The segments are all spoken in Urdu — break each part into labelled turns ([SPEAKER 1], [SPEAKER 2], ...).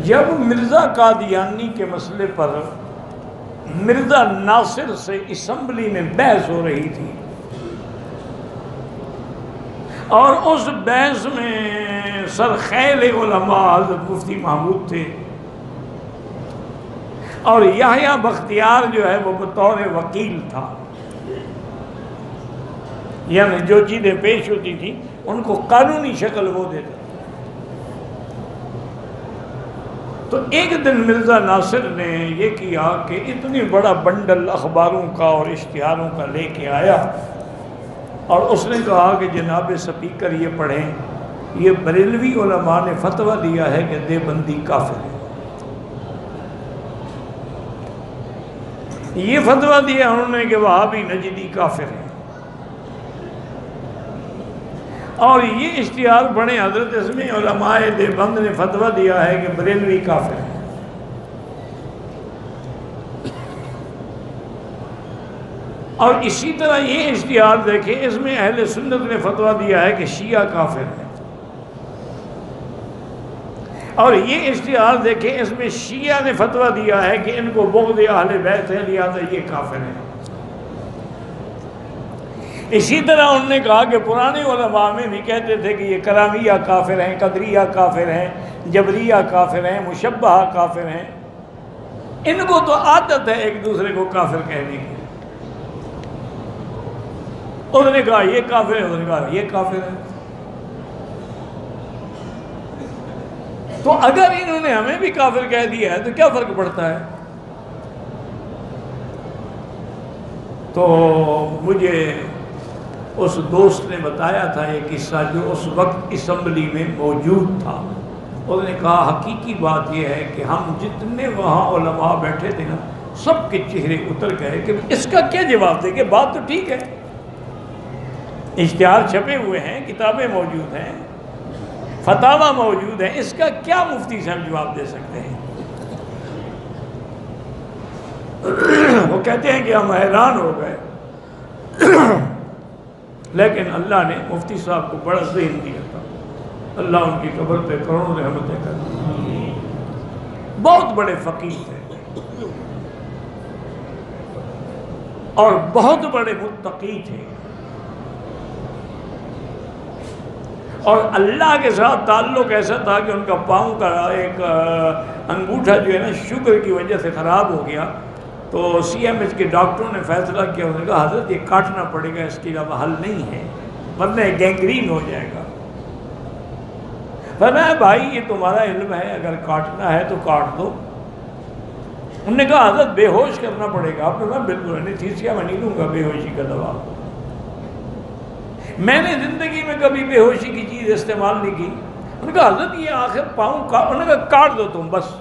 [SPEAKER 1] جب مرزا قادیانی کے مسئلے پر مرزا ناصر سے اسمبلی میں بحث ہو رہی تھی اور اس بحث میں سرخیل علماء حضرت مفتی محمود تھے اور یحییٰ بختیار جو ہے وہ بطور وکیل تھا، یعنی جو چیزیں پیش ہوتی تھی ان کو قانونی شکل وہ دیتا۔ تو ایک دن مرزا ناصر نے یہ کیا کہ اتنی بڑا بنڈل اخباروں کا اور اشتہاروں کا لے کے آیا اور اس نے کہا کہ جناب سپیکر یہ پڑھیں، یہ بریلوی علماء نے فتویٰ دیا ہے کہ دیوبندی کافر ہے۔ یہ فتویٰ دیا انہوں نے کہ وہابی نجدی کافر ہے، اور یہ اشتہار پڑھیں حضرت اس میں علماء دیوبند نے فتویٰ دیا ہے کہ بریلوی کافر ہے۔ اور اسی طرح یہ اشتہار دیکھیں، اس میں اہل سنت نے فتویٰ دیا ہے کہ شیعہ کافر ہے، اور یہ اشتہار دیکھیں، اس میں شیعہ نے فتویٰ دیا ہے کہ ان کو بغض اہل بیت ہے لہذا یہ کافر ہے۔ اسی طرح انہوں نے کہا کہ پرانے علماء میں بھی کہتے تھے کہ یہ کرامیہ کافر ہیں، قدریہ کافر ہیں، جبریہ کافر ہیں، مشبہہ کافر ہیں۔ ان کو تو عادت ہے ایک دوسرے کو کافر کہنے کی۔ انہوں نے کہا یہ کافر ہے، انہوں نے کہا یہ کافر ہے۔ تو اگر انہوں نے ہمیں بھی کافر کہہ دیا ہے تو کیا فرق پڑتا ہے؟ تو مجھے اس دوست نے بتایا تھا ایک قصہ جو اس وقت اسمبلی میں موجود تھا۔ انہوں نے کہا حقیقی بات یہ ہے کہ ہم جتنے وہاں علماء بیٹھے تھے نا، سب کے چہرے اتر گئے کہ اس کا کیا جواب دیں کہ بات تو ٹھیک ہے، اشتہار چھپے ہوئے ہیں، کتابیں موجود ہیں، فتاویٰ موجود ہیں، اس کا کیا مفتی صاحب جواب دے سکتے ہیں؟ وہ کہتے ہیں کہ ہم حیران ہو گئے، لیکن اللہ نے مفتی صاحب کو بڑا ذہن دیا تھا، اللہ ان کی قبر پہ کروڑوں رحمتیں کرے، بہت بڑے فقیہ تھے اور بہت بڑے متقی تھے، اور اللہ کے ساتھ تعلق ایسا تھا کہ ان کا پاؤں کا ایک انگوٹھا جو ہے نا شوگر کی وجہ سے خراب ہو گیا، تو سی ایم ایچ کے ڈاکٹروں نے فیصلہ کیا، انہوں نے کہا حضرت یہ کاٹنا پڑے گا، اس کے علاوہ حل نہیں ہے ورنہ گینگرین ہو جائے گا۔ فرمایا بھائی یہ تمہارا علم ہے، اگر کاٹنا ہے تو کاٹ دو۔ انہوں نے کہا حضرت بے ہوش کرنا پڑے گا۔ آپ نے کہا بالکل انیستھیسیا میں نہیں دوں گا بے ہوشی کا دوا، میں نے زندگی میں کبھی بے ہوشی کی چیز استعمال نہیں کی۔ انہوں نے کہا حضرت یہ آخر پاؤں کا، انہوں نے کہا کاٹ دو تم بس۔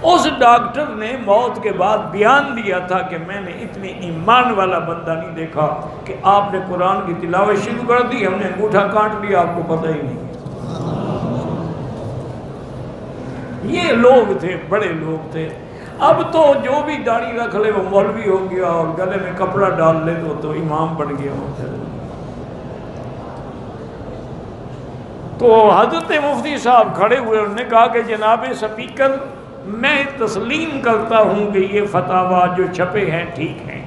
[SPEAKER 1] اس ڈاکٹر نے موت کے بعد بیان دیا تھا کہ میں نے اتنی ایمان والا بندہ نہیں دیکھا کہ آپ نے قرآن کی تلاوت شروع کر دی، ہم نے انگوٹھا کاٹ لیا، آپ کو پتہ ہی نہیں۔ یہ لوگ تھے، بڑے لوگ تھے۔ اب تو جو بھی داڑھی رکھ لے وہ مولوی ہو گیا، اور گلے میں کپڑا ڈال لے تو امام بن گیا۔ تو حضرت مفتی صاحب کھڑے ہوئے، انہوں نے کہا کہ جناب سپیکر میں تسلیم کرتا ہوں کہ یہ فتاویٰ جو چھپے ہیں ٹھیک ہیں،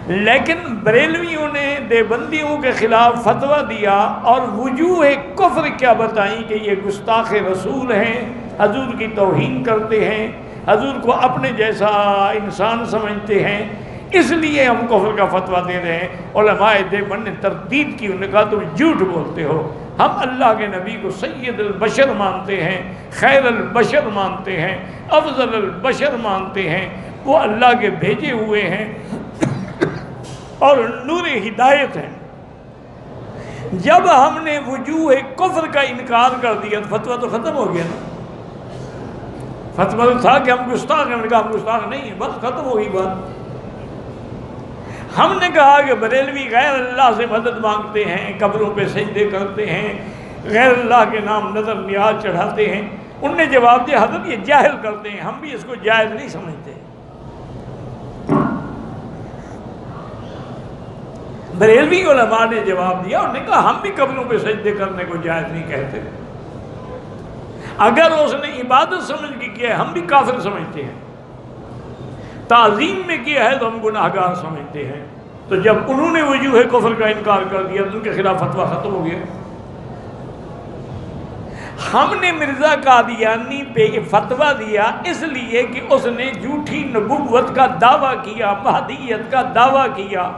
[SPEAKER 1] لیکن بریلویوں نے دیوبندیوں کے خلاف فتویٰ دیا اور وجوہ کفر کیا بتائیں کہ یہ گستاخ رسول ہیں، حضور کی توہین کرتے ہیں، حضور کو اپنے جیسا انسان سمجھتے ہیں، اس لیے ہم کفر کا فتویٰ دے رہے ہیں۔ علماء دیوبند نے تردید کی، انہوں نے کہا تم جھوٹ بولتے ہو، ہم اللہ کے نبی کو سید البشر مانتے ہیں، خیر البشر مانتے ہیں، افضل البشر مانتے ہیں، وہ اللہ کے بھیجے ہوئے ہیں اور نور ہدایت ہیں۔ جب ہم نے وجوہ کفر کا انکار کر دیا تو فتویٰ تو ختم ہو گیا نا۔ فتویٰ تو تھا کہ ہم گستاخ ہیں، ہم نے کہا ہم گستاخ نہیں ہیں، بس ختم ہو گئی بات۔ ہم نے کہا کہ بریلوی غیر اللہ سے مدد مانگتے ہیں، قبروں پہ سجدے کرتے ہیں، غیر اللہ کے نام نظر نیاز چڑھاتے ہیں۔ انہوں نے جواب دیا حضرت یہ جاہل کرتے ہیں، ہم بھی اس کو جائز نہیں سمجھتے۔ بریلوی علماء نے جواب دیا، انہوں نے کہا ہم بھی قبروں پہ سجدے کرنے کو جائز نہیں کہتے۔ اگر اس نے عبادت سمجھ کے کیا ہے ہم بھی کافر سمجھتے ہیں، تعظیم میں کیا ہے تو ہم گناہگار سمجھتے ہیں۔ تو جب انہوں نے وجوہ کفر کا انکار کر دیا تو ان کے خلاف فتویٰ ختم ہو گیا۔ ہم نے مرزا قادیانی پہ فتویٰ دیا اس لیے کہ اس نے جھوٹی نبوت کا دعویٰ کیا، مہدیت کا دعویٰ کیا،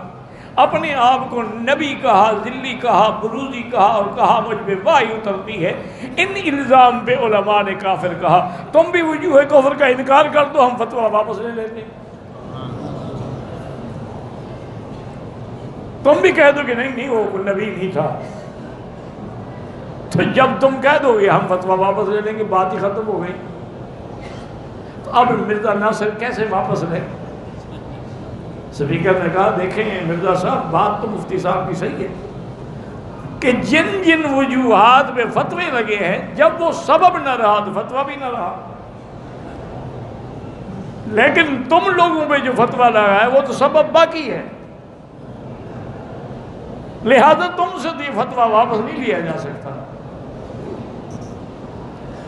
[SPEAKER 1] اپنے آپ کو نبی کہا، ذلی کہا، بروزی کہا، اور کہا مجھ پہ وحی اترتی ہے۔ ان الزام پہ علماء نے کافر کہا۔ تم بھی وجوہ کفر کا انکار کر دو، ہم فتویٰ واپس لے لیتے ہیں۔ تم بھی کہہ دو کہ نہیں وہ نبی نہیں تھا، تو جب تم کہہ دو گے ہم فتویٰ واپس لے لیں گے، بات ہی ختم ہو گئی۔ تو اب مرزا ناصر کیسے واپس لے؟ سپیکر نے کہا دیکھیں مرزا صاحب بات تو مفتی صاحب کی صحیح ہے کہ جن جن وجوہات پہ فتوے لگے ہیں جب وہ سبب نہ رہا تو فتویٰ بھی نہ رہا، لیکن تم لوگوں پہ جو فتویٰ لگا ہے وہ تو سبب باقی ہے، لہذا تم سے یہ فتویٰ واپس نہیں لیا جا سکتا۔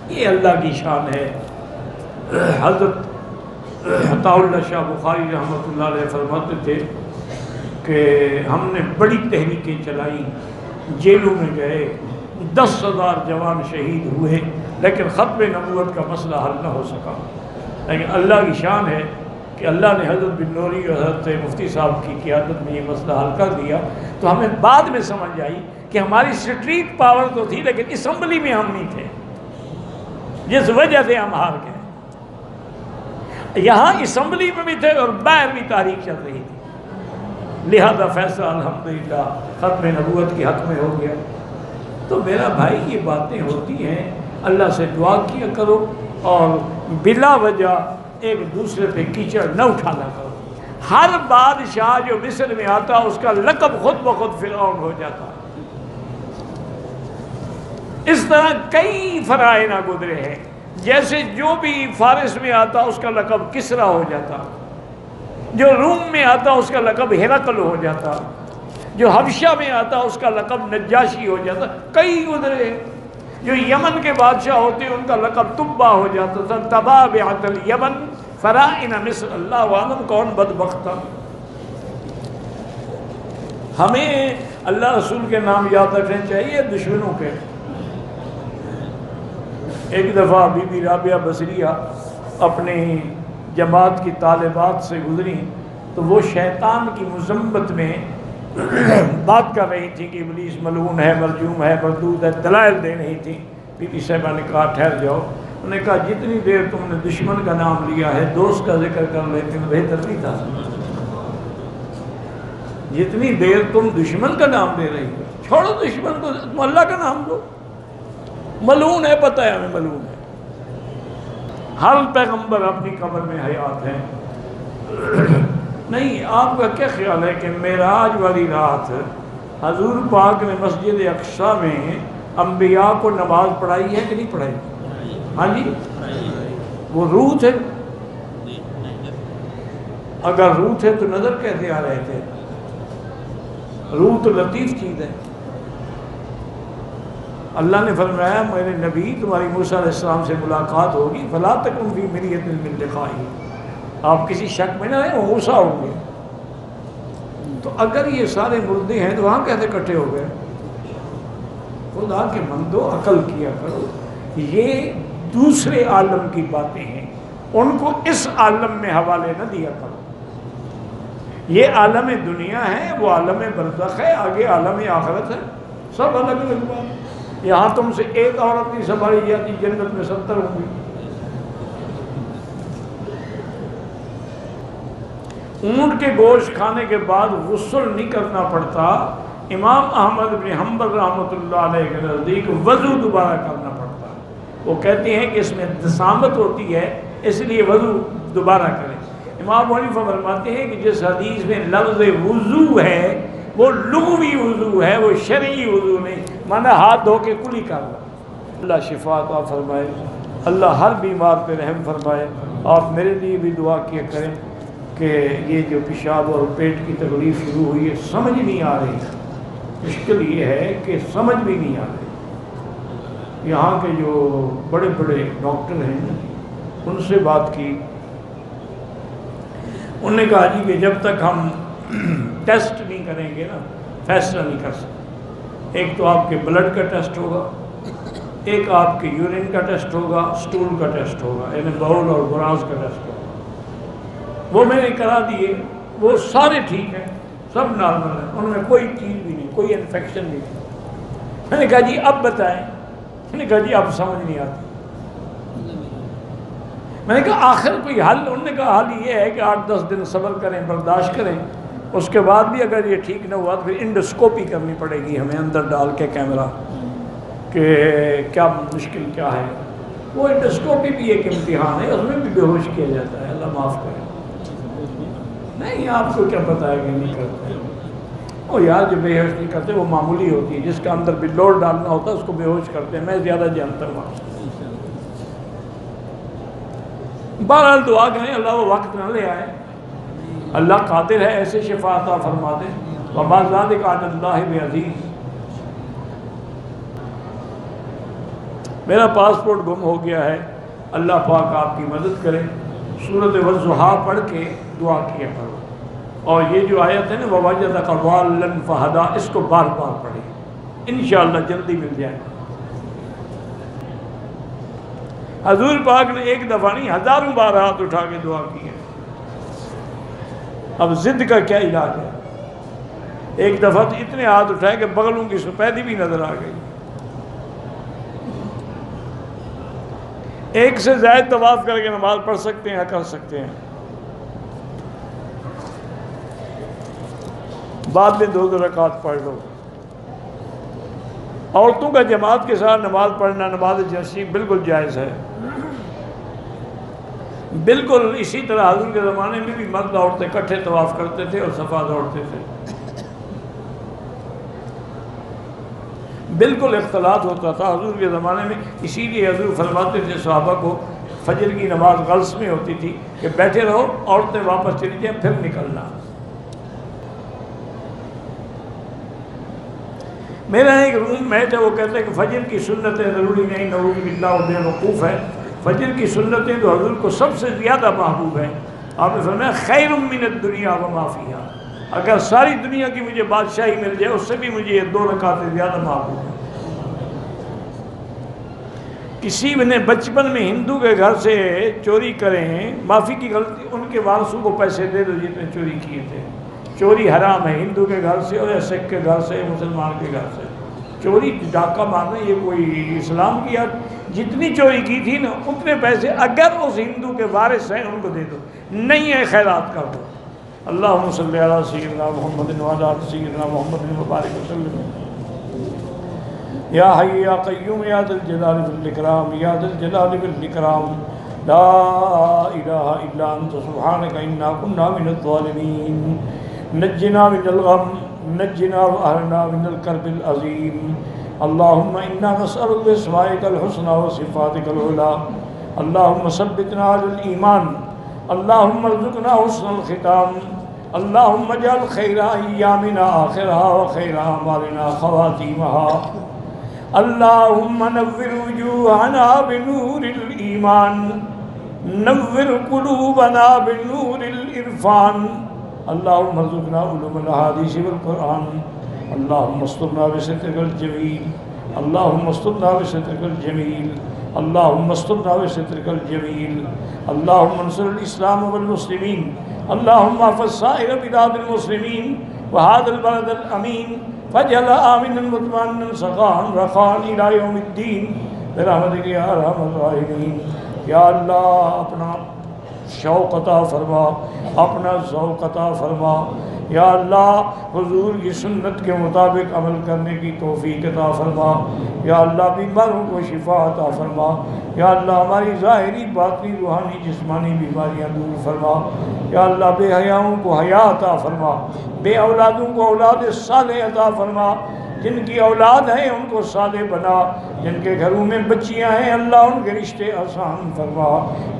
[SPEAKER 1] یہ اللہ کی شان ہے۔ حضرت عطاء اللہ شاہ بخاری رحمۃ اللہ علیہ فرماتے تھے کہ ہم نے بڑی تحریکیں چلائی، جیلوں میں گئے، 10,000 جوان شہید ہوئے، لیکن ختم نبوت کا مسئلہ حل نہ ہو سکا۔ لیکن اللہ کی شان ہے کہ اللہ نے حضرت بن نوری اور حضرت مفتی صاحب کی قیادت میں یہ مسئلہ حل کر دیا۔ تو ہمیں بعد میں سمجھ آئی کہ ہماری اسٹریٹ پاور تو تھی لیکن اسمبلی میں ہم نہیں تھے، جس وجہ سے ہم ہار گئے۔ یہاں اسمبلی میں بھی تھے اور باہر بھی تاریخ چل رہی تھی، لہذا فیصلہ الحمدللہ ختم نبوت کے حق میں ہو گیا۔ تو میرا بھائی یہ باتیں ہوتی ہیں، اللہ سے دعا کیا کرو اور بلا وجہ ایک دوسرے پہ کیچڑ نہ اٹھانا کرو۔ ہر بادشاہ جو مصر میں آتا اس کا لقب خود بخود فرعون ہو جاتا۔ اس طرح کئی فرعونہ گزرے ہیں، جیسے جو بھی فارس میں آتا اس کا لقب کسریٰ ہو جاتا، جو روم میں آتا اس کا لقب ہرقل ہو جاتا، جو حبشہ میں آتا اس کا لقب نجاشی ہو جاتا۔ کئی گزرے، جو یمن کے بادشاہ ہوتے ان کا لقب تبا ہو جاتا تھا، تبابعۃ الیمن فرائن مصر۔ اللہ عالم کون بدبخت تھا۔ ہمیں اللہ رسول کے نام یاد رکھنے چاہیے دشمنوں کے۔ ایک دفعہ بی بی رابعہ بصریہ اپنی جماعت کی طالبات سے گزری تو وہ شیطان کی مذمت میں بات کر رہی تھی کہ ابلیس ملعون ہے، مرجوم ہے، مردود ہے، دلائل دے رہی تھی۔ بی بی صاحبہ نے کہا ٹھہر جاؤ۔ انہوں نے کہا جتنی دیر تم نے دشمن کا نام لیا ہے دوست کا ذکر کر لیتے تو بہتر نہیں تھا۔ جتنی دیر تم دشمن کا نام لے رہی ہو، چھوڑو دشمن کو، تم اللہ کا نام لو۔ ملعون ہے، پتہ ہے ہمیں ملعون ہے۔ ہر پیغمبر اپنی قبر میں حیات ہے۔ نہیں، آپ کا کیا خیال ہے کہ معراج والی رات حضور پاک نے مسجد اقصیٰ میں انبیاء کو نماز پڑھائی ہے کہ نہیں پڑھائی؟ ہاں جی، وہ روح تھے۔ اگر روح تھے تو نظر کیسے آ رہے تھے؟ روح تو لطیف چیز ہے۔ اللہ نے فرمایا میرے نبی تمہاری موسیٰ علیہ السلام سے ملاقات ہوگی، فلا تکن فی مریۃ من لقائہ، آپ کسی شک میں نہ رہیں، وہ موسیٰ ہوں گے۔ تو اگر یہ سارے مردے ہیں تو وہاں کیسے اکٹھے ہو گئے؟ خدا کے بندو عقل کیا کرو، یہ دوسرے عالم کی باتیں ہیں، ان کو اس عالم میں حوالے نہ دیا کرو۔ یہ عالم دنیا ہے، وہ عالم برزخ ہے، آگے عالم آخرت ہے، سب الگ الگ بات۔ یہاں تم سے ایک عورت نہیں سنبھالی جاتی، جنت میں 70 ہوں گی۔ اونٹ کے گوشت کھانے کے بعد غسل نہیں کرنا پڑتا۔ امام احمد بن حنبل رحمۃ اللہ علیہ کے نزدیک وضو دوبارہ کرنا پڑتا ہے۔ وہ کہتے ہیں کہ اس میں دسامت ہوتی ہے، اس لیے وضو دوبارہ کریں۔ امام حنیفہ فرماتے ہیں کہ جس حدیث میں لفظ وضو ہے وہ لغوی وضو ہے، وہ شرعی وضو نہیں، مانا ہاتھ دھو کے کلی کر لو۔ اللہ شفا عطا فرمائے، اللہ ہر بیمار پہ رحم فرمائے۔ آپ میرے لیے بھی دعا کیا کریں کہ یہ جو پیشاب اور پیٹ کی تکلیف شروع ہوئی ہے سمجھ نہیں آ رہی، مشکل یہ ہے کہ سمجھ بھی نہیں آ رہی۔ یہاں کے جو بڑے بڑے ڈاکٹر ہیں ان سے بات کی، انہوں نے کہا جی کہ جب تک ہم ٹیسٹ نہیں کریں گے نا فیصلہ نہیں کر سکتے۔ ایک تو آپ کے بلڈ کا ٹیسٹ ہوگا، ایک آپ کے یورین کا ٹیسٹ ہوگا، سٹول کا ٹیسٹ ہوگا، یعنی باؤل اور براز کا ٹیسٹ ہوگا۔ وہ میں نے کرا دیے، وہ سارے ٹھیک ہیں، سب نارمل ہیں، ان میں کوئی چیز بھی نہیں، کوئی انفیکشن نہیں تھی۔ میں نے کہا جی اب بتائیں، میں نے کہا جی اب سمجھ نہیں آتی۔ میں نے کہا آخر کوئی حل؟ انہوں نے کہا حل یہ ہے کہ 8-10 دن صبر کریں، برداشت کریں، اس کے بعد بھی اگر یہ ٹھیک نہ ہوا تو پھر انڈوسکوپی کرنی پڑے گی ہمیں اندر ڈال کے کیمرہ، کہ کیا مشکل کیا ہے۔ وہ انڈوسکوپی بھی ایک امتحان ہے، اس میں بھی بے ہوش کیا جاتا ہے، اللہ معاف کرے۔ نہیں آپ کو کیا پتا ہے کہ نہیں کرتے، وہ یار جو بے ہوش نہیں کرتے وہ معمولی ہوتی ہے، جس کا اندر بلور ڈالنا ہوتا ہے اس کو بے ہوش کرتے ہیں، میں زیادہ جانتا ہوں۔ بہرحال دعا کریں اللہ وہ وقت نہ لے آئے، اللہ قادر ہے ایسے شفا عطا فرما دے، وما ذلک علی اللہ بعزیز۔ میرا پاسپورٹ گم ہو گیا ہے، اللہ پاک آپ کی مدد کرے، سورۃ والضحیٰ پڑھ کے دعا کیا کرو، اور یہ جو آیت ہے نا ووجدک ضالا فہدی، اس کو بار بار پڑھیں، انشاءاللہ جلدی مل جائے۔ حضور پاک نے ایک دفعہ نہیں ہزاروں بار ہاتھ اٹھا کے دعا کی ہے۔ اب ضد کا کیا علاج ہے؟ ایک دفعہ تو اتنے ہاتھ اٹھائے کہ بغلوں کی سفیدی بھی نظر آ گئی۔ ایک سے زائد طواف کر کے نماز پڑھ سکتے ہیں، کر سکتے ہیں، بعد میں 2 رکعت پڑھ لو۔ عورتوں کا جماعت کے ساتھ نماز پڑھنا، نماز جیسی بالکل جائز ہے، بالکل اسی طرح حضور کے زمانے میں بھی مرد عورتیں اکٹھے طواف کرتے تھے اور صفا دوڑتے تھے، بالکل اختلاط ہوتا تھا حضور کے زمانے میں۔ اسی لیے حضور فرماتے تھے صحابہ کو، فجر کی نماز غلس میں ہوتی تھی کہ بیٹھے رہو، عورتیں واپس چلی جائیں پھر نکلنا۔ میرا ایک روم میٹ ہے، وہ کہتے ہیں کہ فجر کی سنتیں ضروری نہیں، نعوذ باللہ و بے وقوف ہے، فجر کی سنتیں تو حضور کو سب سے زیادہ محبوب ہیں۔ آپ نے فرمایا خیر من الدنیا وما فیہا، اگر ساری دنیا کی مجھے بادشاہی مل جائے اس سے بھی مجھے یہ 2 رکعتیں زیادہ محبوب ہیں۔ کسی نے بچپن میں ہندو کے گھر سے چوری کریں، معافی کی غلطی، ان کے وارثوں کو پیسے دے دو جتنے چوری کیے تھے۔ چوری حرام ہے، ہندو کے گھر سے اور سکھ کے گھر سے، مسلمان کے گھر سے چوری، ڈاکہ مارنا یہ کوئی اسلام کی یاد؟ جتنی چوری کی تھی نا اتنے پیسے اگر اس ہندو کے وارث ہیں ان کو دے دو، نہیں ہے خیرات کر دو۔ اللہم صلی علی سیدنا محمد وعلی آل سیدنا محمد مبارک وسلم۔ یا حی یا قیوم یا ذا الجلال والاکرام، یا ذا الجلال والاکرام، لا الہ الا انت سبحانک انا کنا من الظالمین، نجنا من الغم، نجنا واہلنا من الکرب العظیم۔ اللہم انا نسألک باسمائک الحسنى وصفاتک العلی، اللہم ثبتنا علی الایمان، اللہم ارزقنا حسن الختام، اللہم اجعل خیر ایامنا آخرها وخیر اعمالنا خواتیمها، اللہم نور وجوہنا بنور الایمان، نور قلوبنا بنور العرفان، اللہم ارزقنا علوم الحدیث والقرآن، اللہم استرنا بسترک الجمیل، اللہم استرنا بسترک الجمیل، اللہم استرنا بسترک الجمیل، اللہم انصر الاسلام والمسلمین، اللہم احفظ سائر بلاد المسلمین وهذا البلد الامین فاجعل آمنا مطمئنا سخاء رخاء الى یوم الدین برحمتک یا ارحم الراحمین۔ یا اللہ اپنا شوق عطا فرما، اپنا ذوق عطا فرما، یا اللہ حضور کی سنت کے مطابق عمل کرنے کی توفیق عطا فرما، یا اللہ بیماروں کو شفا عطا فرما، یا اللہ ہماری ظاہری باطنی روحانی جسمانی بیماریاں دور فرما، یا اللہ بے حیاؤں کو حیا عطا فرما، بے اولادوں کو اولاد صالح عطا فرما، جن کی اولاد ہیں ان کو صالح بنا، جن کے گھروں میں بچیاں ہیں اللہ ان کے رشتے آسان فرما،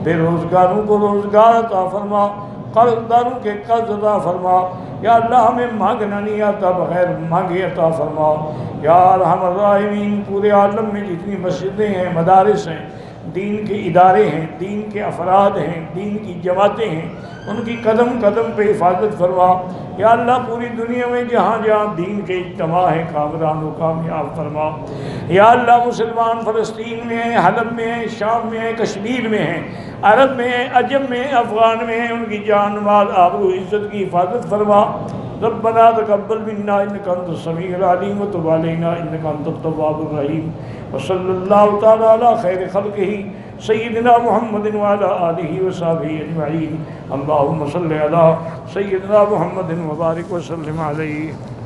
[SPEAKER 1] بے روزگاروں کو روزگار عطا فرما، قرض داروں کے قرض عطا فرما، یا اللہ ہمیں مانگنا نہیں آتا بغیر مانگے عطا فرما، یا ارحم الراحمین پورے عالم میں جتنی مسجدیں ہیں، مدارس ہیں، دین کے ادارے ہیں، دین کے افراد ہیں، دین کی جماعتیں ہیں، ان کی قدم قدم پہ حفاظت فرما، یا اللہ پوری دنیا میں جہاں جہاں دین کے اجتماع ہیں کامران و کامیاب فرما، یا اللہ مسلمان فلسطین میں ہیں، حلب میں ہیں، شام میں ہیں، کشمیر میں ہیں، عرب میں ہیں، عجم میں ہیں، افغان میں ہیں، ان کی جان مال آبرو عزت کی حفاظت فرما۔ ربنا تقبل منا انك انت السميع العليم وتب علينا انك انت التواب الرحيم، وصلى الله تعالى على خير خلقه سيدنا محمد وعلى آله وصحبه اجمعين، اللهم صل على سيدنا محمد وبارك وسلم عليه۔